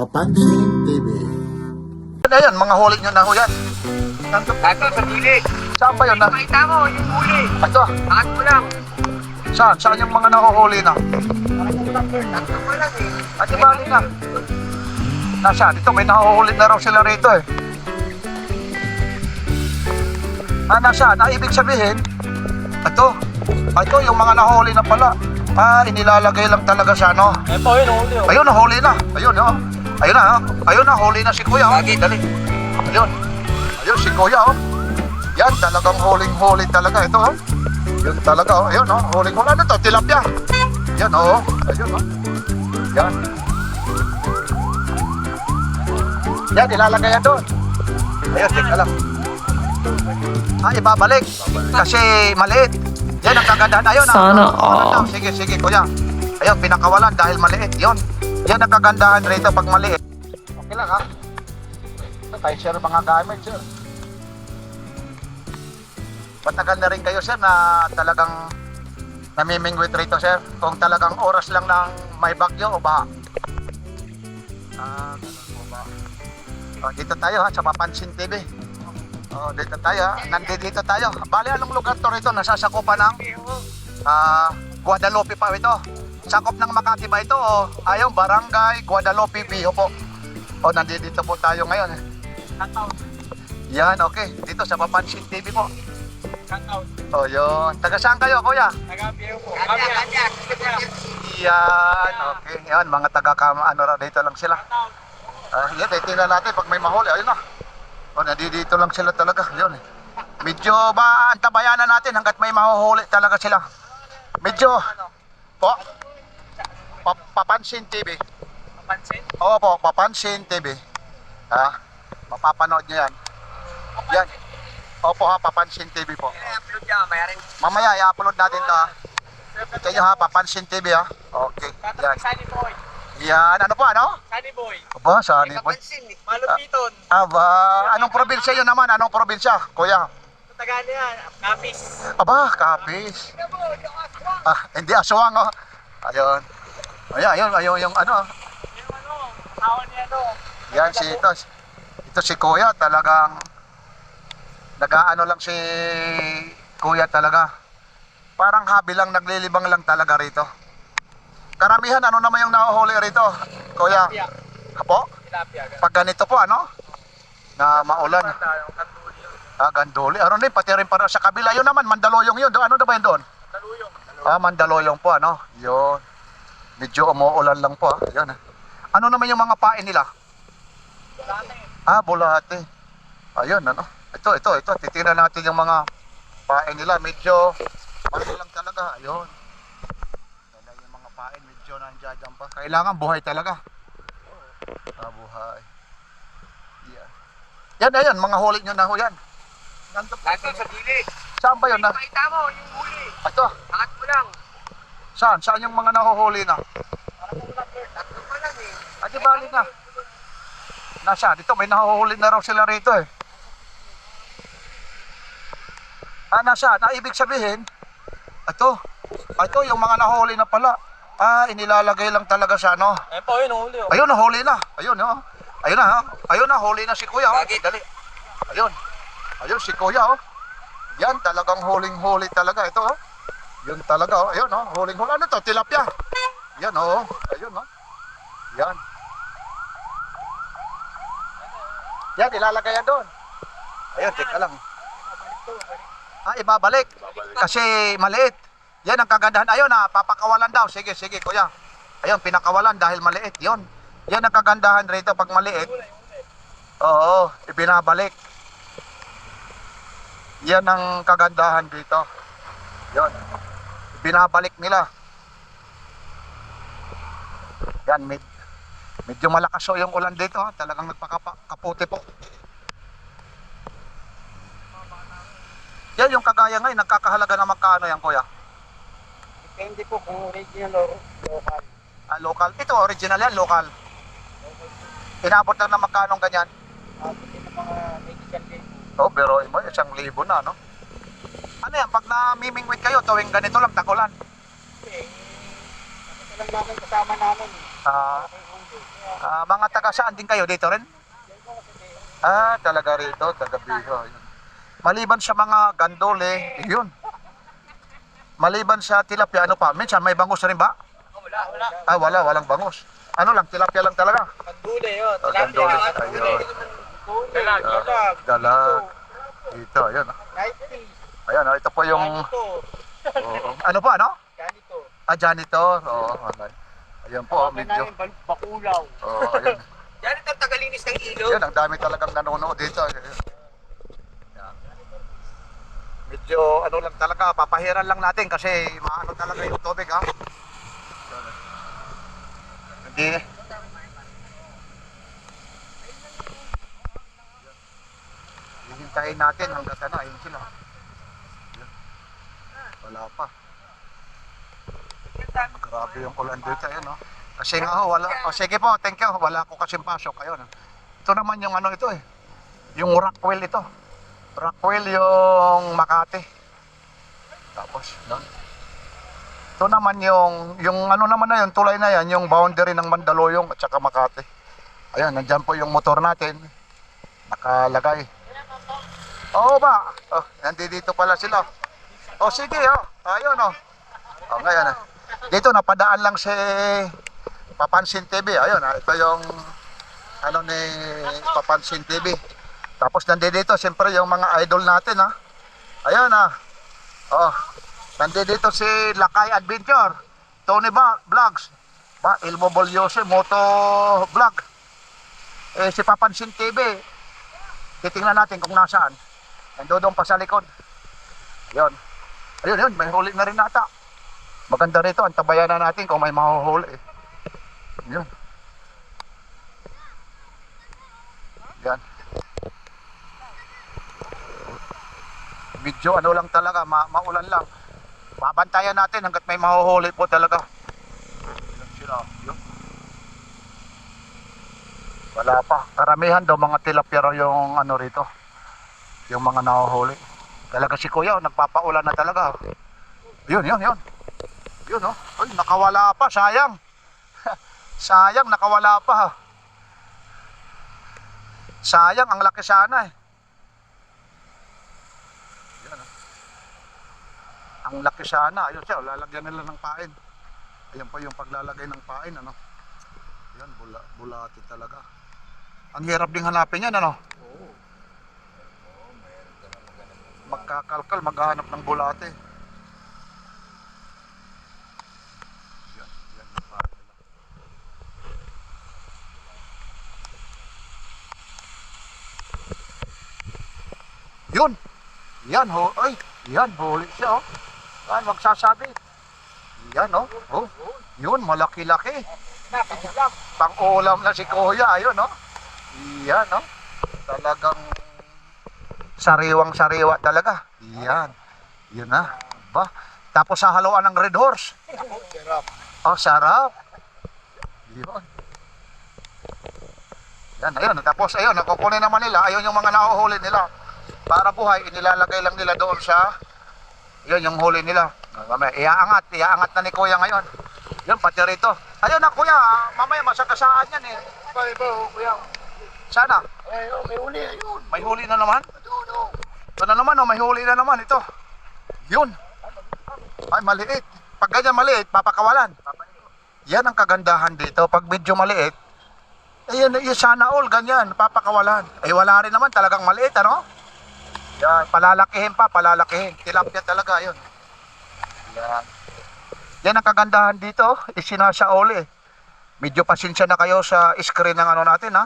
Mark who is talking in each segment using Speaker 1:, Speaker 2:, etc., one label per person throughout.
Speaker 1: Papansin TV.
Speaker 2: Ayan, mga huli nyo na ho yan.
Speaker 3: Ito, sa gilid.
Speaker 2: Saan ba yun na?
Speaker 3: Makita mo, yung huli.
Speaker 2: Ito,
Speaker 3: Angat mo lang.
Speaker 2: saan? Saan yung mga nahuhuli na?
Speaker 3: Takto mo lang eh.
Speaker 2: At ibali na. Nasaan? Ito, may nahuhuli na raw sila rito eh. Nasaan? Ibig sabihin, ito yung mga nahuhuli na pala. Inilalagay lang talaga sa ano.
Speaker 4: Eh po, yun, huli oh.
Speaker 2: Ayun, nahuli na. Ayun, oh. Ayun na, oh. Ayun na, huli na si Kuya. Oh.
Speaker 3: Lagi.
Speaker 2: Dali. Ayun. Ayun, si Kuya, oh. Yan, talagang huling-huli talaga ito, oh. Yun talaga, oh. Ayun, oh. Huling-huli. Ano to? Tilapia. Yan, oh. Ayun, oh. Yan. Yan, ilalagay yan doon. Ayun, tika lang. Ibabalik. Kasi maliit. Yan ang kagandahan. Ayun,
Speaker 5: Sana
Speaker 2: all. Sige, Kuya. Ayun, pinakawalan dahil maliit. Yun. Yan ang kagandahan rito pag maliit. Okay lang, ha? Ito, tayo share mga gamit, sir. Matagal na rin kayo, sir, na talagang namimingwit rito, sir. Kung talagang oras lang ng may bagyo o ba? Ganun po ba? Dito tayo, ha, sa Papansin TV. Dito tayo, ha. Nandito tayo. Bali, anong lugar to rito? Nasasakupan ng Guadalupe pa ito. Sakop ng Makati ba ito o ayong Barangay Guadalupe Piho po. Nandito po tayo ngayon. Yan, okay. Dito sa Papansin TV po. Yun. Taga saan kayo, Kuya?
Speaker 4: Taga-Piyo po.
Speaker 3: Kanya.
Speaker 2: Yan, okay. Yan, mga dito lang sila. Yan, tingnan natin pag may mahuli. Ayun na. Nandito lang sila talaga. Yun eh. Medyo ba antabayanan natin hanggat may mahuhuli talaga sila. Medyo po. Papansin TV.
Speaker 4: Papansin?
Speaker 2: Po, Papansin TV. Mapapanood nyo yan. Yan. Opo, ha, Papansin TV po.
Speaker 3: I-upload niya, mayaring.
Speaker 2: Mamaya i-upload natin to, ha. Ito nyo, ha, Papansin TV, ha. Okay. Yan.
Speaker 4: Sunny Boy.
Speaker 2: Yan. Ano po, ano?
Speaker 4: Sunny Boy.
Speaker 2: Aba, saan po?
Speaker 3: Kapansin eh.
Speaker 4: Malupiton.
Speaker 2: Aba, anong probinsya yun naman? Anong probinsya, Kuya?
Speaker 4: Taga ano yan? Kapis.
Speaker 2: Aba, Kapis. Hindi, Aswang, oh. Ayun. Ayun, yung ano.
Speaker 4: Yung ano, awan niya ano.
Speaker 2: Yan, ito si Kuya, talagang nag-aano lang si Kuya talaga. Parang hobby lang, naglilibang lang talaga rito. Karamihan, ano naman yung nahuhuli rito, Kuya?
Speaker 4: Tilapia.
Speaker 2: Apo?
Speaker 4: Tilapia.
Speaker 2: Pag ganito po, ano? Na maulan.
Speaker 4: Yung kanduli.
Speaker 2: Gandoli. Ano din, pati rin para sa kabila. Yun naman, Mandaluyong yun. Ano na ba yun doon?
Speaker 4: Taluyong.
Speaker 2: Mandaluyong po, ano? Yun. Medyo umuulan lang po, Yun. Ano naman yung mga pain nila?
Speaker 4: Bulate.
Speaker 2: Bulate. Ayun, ano? Ito. Titingnan natin yung mga pain nila. Medyo, ano lang talaga. Ayun. Yung mga pain, medyo nandiyan pa. Kailangan buhay talaga. Buhay. Yan, mga huli nyo na ho yan.
Speaker 3: Ito, sa gilid.
Speaker 2: Saan ba yun na?
Speaker 3: Makita mo, yung huli.
Speaker 2: Ito,
Speaker 3: Angat mo lang.
Speaker 2: saan yung mga nahuhuli na?
Speaker 3: Takto mo lang eh.
Speaker 2: At ibali na. Nasaan? Dito, may nahuhuli na raw sila rito eh. Nasaan? Ibig sabihin, ito yung mga nahuhuli na pala. Inilalagay lang talaga sa ano.
Speaker 4: Eh po, yun, huli oh.
Speaker 2: Ayun, nahuli na. Ayun, oh. Ayun na, huli na si Kuya. Oh.
Speaker 3: Bakit?
Speaker 2: Dali. Ayun si Kuya, oh. Yan, talagang huling-huli talaga ito, oh. Yun talaga, oh. Ayun, oh. Huling-huli. Ano to? Tilapia. Yan, oh. Ayun, oh. Yan. Yan, ilalagay yan doon. Ayun, tika lang. Ibabalik. Kasi maliit. Yan ang kagandahan. Ayun, papakawalan daw. Sige, Kuya. Ayun, pinakawalan dahil maliit. Yun. Yan ang kagandahan rito pag maliit. Oo, ibinabalik. Yan ang kagandahan dito. Yun. Binabalik nila. Yan, medyo malakas o yung ulan dito. Talagang nagpakaputi po. Yan yung kagaya ngayon. Nagkakahalaga na magkano yan, Kuya?
Speaker 4: Depende po kung original o local.
Speaker 2: Local. Ito, original yan, local. Inabot lang na magkano ganyan?
Speaker 4: Ito mga medical din.
Speaker 2: Pero 1,000 na, no? Ano yan, pag namimingwit kayo, tuwing ganito lang, takulan.
Speaker 4: Eh, lang namin kasama namin.
Speaker 2: Ah, mga taga saan din kayo dito rin? Talaga rito, taga Biho. Yun. Maliban sa mga gandole, yun. Maliban sa tilapia, ano pa? Minsan may bangus rin ba?
Speaker 3: Wala.
Speaker 2: Walang bangus. Ano lang, tilapia lang talaga.
Speaker 4: Gandule yun.
Speaker 2: Gandole, ayun.
Speaker 3: Dalag.
Speaker 2: Dalag. Dito, ayun.
Speaker 4: 90.
Speaker 2: Ayun, ito po yung...
Speaker 4: Ganito.
Speaker 2: Ano po, ano?
Speaker 4: Ganito.
Speaker 2: Janitor. Oo, okay. Ayun po,
Speaker 4: Sabi
Speaker 2: medyo...
Speaker 4: namin, bakulaw.
Speaker 2: Oo, ayun.
Speaker 3: Yan ito tagalinis ng ilog.
Speaker 2: Ayun, ang dami talagang nanonood dito. Ayun. Yan. Medyo ano lang talaga, papahiran lang natin kasi maano talaga yung tubig, ha? Hindi. Hihintayin natin hanggat ano, ayun sila. Yan. Wala pa. Grabe yung ulan dito, ayun, no? Kasi nga ho, wala. O sige po, thank you. Wala ko kasing pasok, ayun. Ito naman yung ano ito eh. Yung Rockwell ito. Rockwell yung Makati. Tapos, no? Ito naman yung ano naman na yun, tulay na yan, yung boundary ng Mandaluyong at saka Makati. Ayan, nandyan po yung motor natin. Nakalagay. Oo ba? Oh, nandito pala sila. Oh, sige, oh. Ayun, oh. Oh, ngayon, dito napadaan lang si Papansin TV. Ayun, ito yung ano ni Papansin TV. Tapos nandito siyempre yung mga idol natin, ha. Ayun, oh, nandito si Lakay Adventure, Tony Vlogs, Ilmo Bolyose Moto Vlog. Si Papansin TV, titingnan natin kung nasaan. Nandoon pa sa likod. Ayun. Ayun, may huli na rin nata. Maganda rito, antabayan na natin kung may mahuhuli. Yun. Yan. Medyo ano lang talaga, maulan lang. Babantayan natin hanggat may mahuhuli po talaga. Yan sila. Yun. Wala pa. Karamihan daw mga tilapia raw yung ano rito. Yung mga nahuhuli. Talaga si Kuya, nagpapaulan na talaga. Yun. Yun, oh. Ay, nakawala pa, sayang. Sayang, nakawala pa. Sayang, ang laki sana eh. Yan, oh. Ang laki sana. Ayun siya, lalagyan nila ng pain. Ayan pa yung paglalagay ng pain, ano. Yan, bulati talaga. Ang hirap ding hanapin yan, ano. Magkakalkal, maghahanap ng bulate. Yan yung pain nila. Yun! Yan, ay! Yan, huli siya, oh. Yan, magsasabi. Yan, oh. Oh. Yun, malaki-laki. Pang-ulam na si Kuya, ayun, oh. Yan, oh. Talagang sariwang-sariwa talaga. Yan. Yun na. Ba? Tapos sa haluan ng Red Horse. Oh, sarap. Yun. Yan, ayun. Tapos, ayun, nakukunin naman nila. Ayun yung mga nahuhuli nila. Para buhay, inilalagay lang nila doon sa, yun, yung huli nila. Mamaya, iaangat na ni Kuya ngayon. Yun, pati rito. Ayun na, Kuya, mamaya masagasaan yan eh.
Speaker 3: Kuya.
Speaker 2: Sana.
Speaker 3: May huli, ayun.
Speaker 2: May huli na naman. Ito na naman, oh, may huli na naman ito. Yun. Ay, maliit. Pag ganyan maliit, papakawalan. Yan ang kagandahan dito. Pag medyo maliit, ayun, sana all, ganyan, papakawalan. Eh, wala rin naman, talagang maliit, ano? Yan, palalakihin pa, palalakihin. Tilapia talaga, yun. Yan. Yan ang kagandahan dito, isinasaoli. Medyo pasensya na kayo sa screen ng ano natin, ha?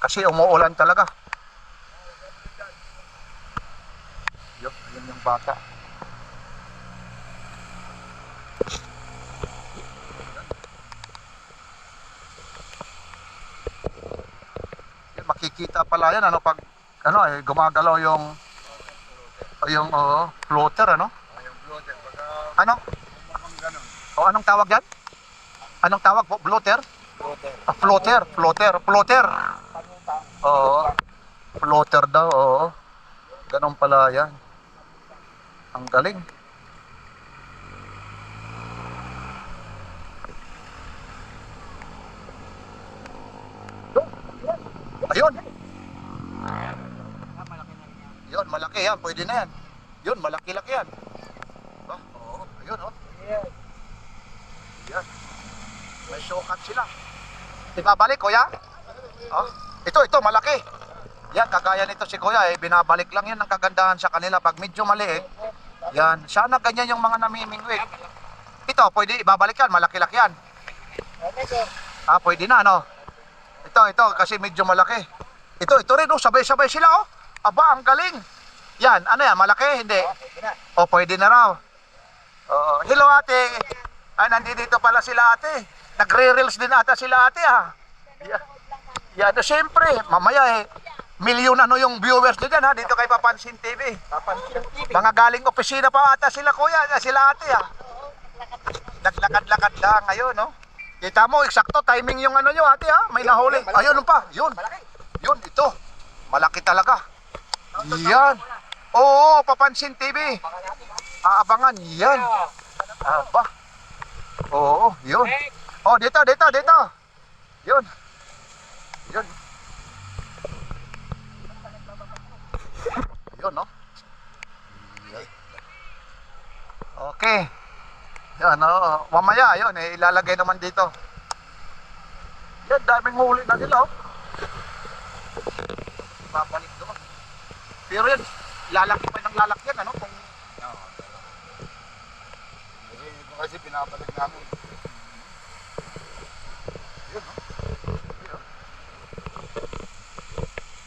Speaker 2: Kasi umuulan talaga. Yun yung bata. Yan, makikita pala yan, ano, pag ano, gumagalaw yung floater, ano? Ano? O, anong tawag yan? Anong tawag po? Floater? Floater. Oo. Floater daw, oo. Ganon pala yan. Ang galing. malaki yan. Pwede na yan. Yun, malaki-laki yan. Diba? Oo, ayun, oh. Yan. May sukat sila. Ibabalik, kuya? Oh, ito, malaki. Yan, kagaya nito si kuya, binabalik lang yan ng kagandahan sa kanila. Pag medyo maliit, yan. Sana ganyan yung mga namimingwit. Ito, pwede ibabalik yan, malaki-laki yan. Pwede na, no? Ito, kasi medyo malaki. Ito rin, oh, sabay-sabay sila, oh. Aba, ang galing. Yan, ano yan, malaki, hindi? Pwede na raw. Hello, ate. Nandito pala sila, ate. Nagre-reels din ata sila, ate, ah. Yan, siyempre, mamaya, milyon yung viewers nyo dyan, ha, dito kay Papansin TV. Mga galing opisina pa ata sila, kuya, sila, ate, ah. Naglakad-lakad lang ngayon, no? Kita mo, eksakto, timing yung nyo, ate, ha? May nahuli. Ayun pa, yun. Yun, ito. Malaki talaga. Yan. Oo, Papansin TV. Aabangan, yan. Aba. Oo, yun. Dito. Yun. Yun, no? Yan. Okay. Yan, mamaya, yun, ilalagay naman dito. Yan, daming huli na nila, oh. Babalik doon. Pero yan, lalaki pa ng lalakyan, ano? Kung kasi pinabalik namin. Yun, no?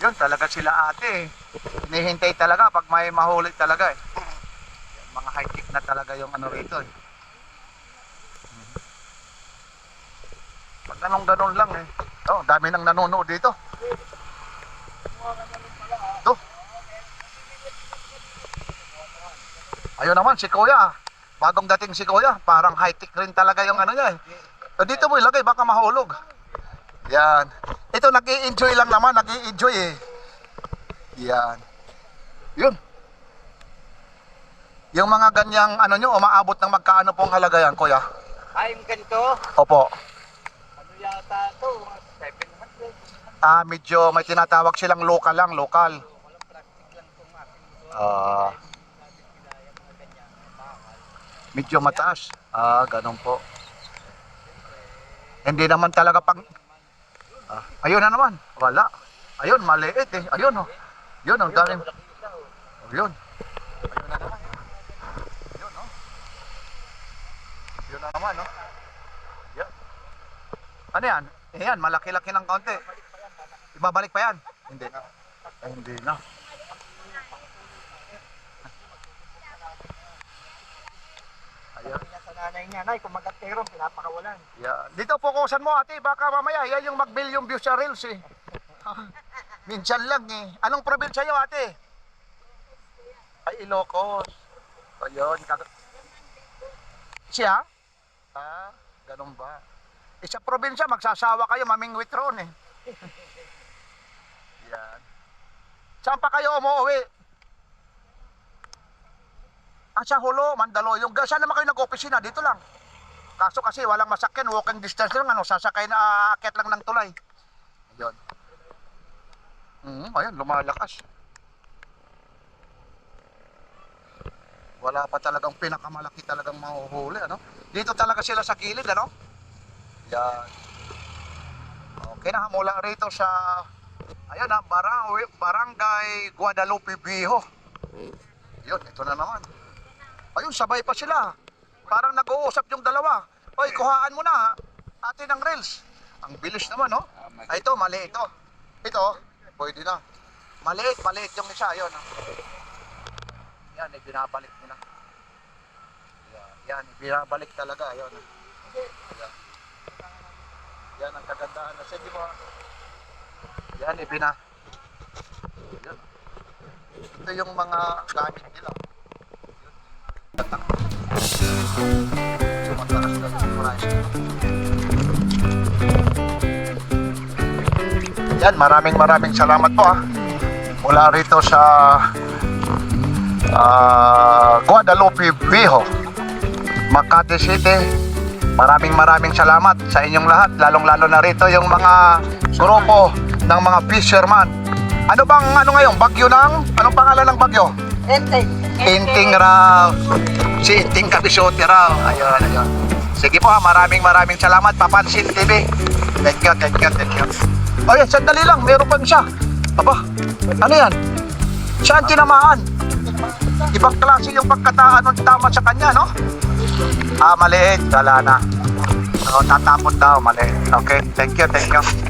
Speaker 2: Yun, talaga sila, ate. Hinihintay talaga pag may mahuli talaga, eh. Yan, mga high-tech na talaga yung ano rito, eh. Pag ganun lang, eh. Dami nang nanonood dito. Ito. Ayun naman, si kuya. Bagong dating si kuya. Parang high-tech rin talaga yung ano niya, eh. Dito mo ilagay, baka mahulog. Yan. Ito, nag-i-enjoy lang naman. Nag-i-enjoy, eh. Yan. Yun. Yung mga ganyang ano nyo, umaabot ng magkaano pong halaga yan, kuya?
Speaker 4: Yung ganito,
Speaker 2: Opo.
Speaker 4: ano yata ito, 700.
Speaker 2: Medyo may tinatawag silang local lang, local.
Speaker 4: Walang plastic lang itong aking motor.
Speaker 2: Medyo mataas. Ganun po. Hindi naman talaga pang... ayun na naman. Wala. Ayun, maliit, eh. Ayun, oh. Yun, ang daming... Yun. Ayun na naman. Yun, oh. Yun na naman, oh. Yan. Ano yan? Yan, malaki-laki ng kaunti. Ibabalik pa yan? Hindi. Hindi na. Ayan.
Speaker 4: Sa nanay niya, nay, kung mag-ateron, pinapakawalan.
Speaker 2: Yeah. Dito fokusan mo, ate, baka mamaya yan yung mag-billion views sa reels, eh. Minsan lang, eh. Anong probinsya nyo, ate? Ay, Ilocos. Ayun. Siya? Ganun ba? Sa probinsya, magsasawa kayo, mamingwit roon, eh. Yan. Saan pa kayo umuwi? Sa Hulo, Mandaluyong. Saan naman kayo nag-opisina? Dito lang. Kaso kasi walang masakyan, walking distance lang, sasakay na aakyat lang ng tulay. Ayun. Ayun, lumalakas. Wala pa talagang pinakamalaki talagang mahuhuli, ano? Dito talaga sila sa gilid, ano? Yan. Okay na, mula rito sa ayun na, Barangay Guadalupe Viejo. Yun, ito na naman. Ayun, sabay pa sila. Parang nag-uusap yung dalawa. Oy, kuhaan mo na, ate ng reels. Ang bilis naman, no? Ito, mali ito. Ito, pwede na. Maliit yung isa, ayun. Yan, ibinabalik nila. Yan, ibinabalik talaga, ayun. Yan ang kagandahan na sige mo. Yan, yan. Ito yung mga gamit nila. Yan, maraming salamat po, mula rito sa Guadalupe Viejo, Makati City. Maraming salamat sa inyong lahat, lalong-lalo na rito yung mga grupo ng mga fisherman. Ano ngayon? Bagyo ng? Anong pangalan ng bagyo? nyo?
Speaker 4: Enting.
Speaker 2: Inting raw. Si Inting Kabisote raw. Ayun, ayun. Sige po ha, maraming salamat, Papansin TV. Thank you. Oh, yan, sandali lang, meron pa siya. Aba, ano yan? Saan tinamaan? Ibang klase yung pagkataan ng tama sa kanya, no? Maliit, wala na. So, tatapon daw, maliit. Okay, thank you.